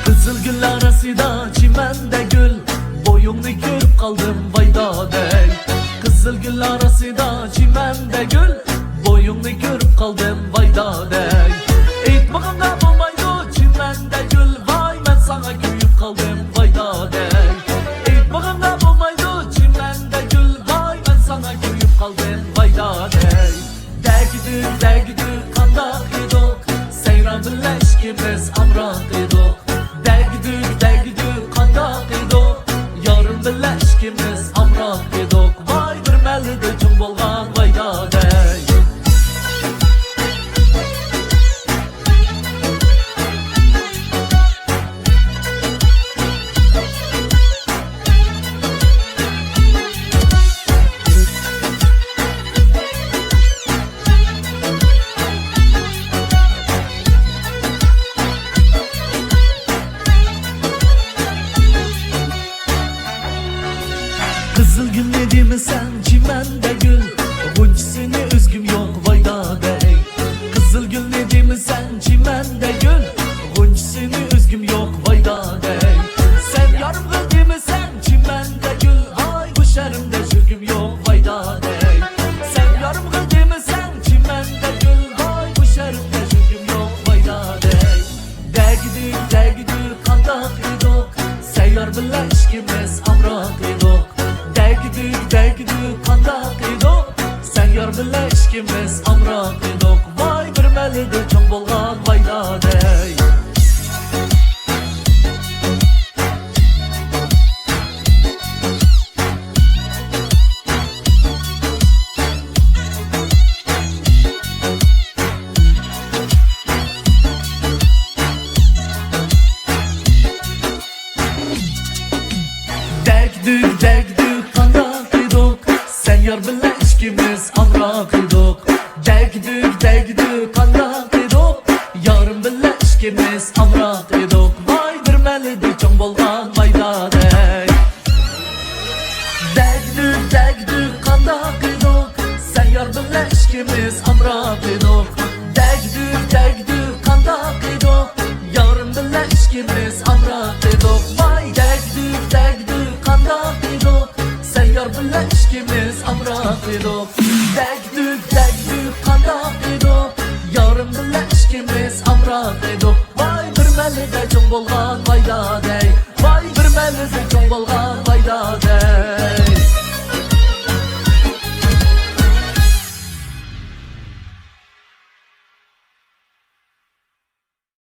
Kızıl gül arasında çimende gül, boyumlu görüp kaldım vayda dey. Kızıl gül arasında çimende gül, boyumlu görüp kaldım vayda dey. Eğitmağımda bulmaydı çimende gül, vay ben sana köyüp kaldım vayda dey. Eğitmağımda bulmaydı çimende gül, vay ben sana köyüp kaldım vayda dey. Degidük kandak idok, seyran birleşkimiz amrak idok. Degidük kandak idok, yarın birleşkimiz amrak idok. Vay bir melide cüm bolgan vayda dey. Kızıl gül dediğimi sen çimende gül, gunçsini üzgüm yok vayda dey. Kızıl gül dediğimi sen çimende gül, gunçsini üzgüm yok vayda dey. Sen yarım gül dediğimi sen çimende gül, ay bu şerimde şüküm yok vayda dey. Sen yarım gül dediğimi sen çimende gül, ay bu şerimde şüküm yok vayda dey. Degidük kandak idok, seyyar birleşkimiz amrak idok. Degidük kandak idok, seyyar birleşkimiz amrak idok. Vay bir melide çoğ bolgan vayda dey. Degidük kandak idok, seyyar birleşkimiz amrak idok. Degidük kandak idok, yarın birleşkimiz amrak idok. Vay bir melide çoğ bolgan vayda dey. Degidük kandak idok, seyyar birleşkimiz amrak idok. Degidük kandak idok, yarın birleşkimiz amrak idok. Vay degidük kandak idok, seyyar birleşkimiz amrak idok. Degidük kandak idok, yarın birleşkimiz amrak idok. Vay bir melide çoğ bolgan vayda dey. Vay bir melide çoğ bolgan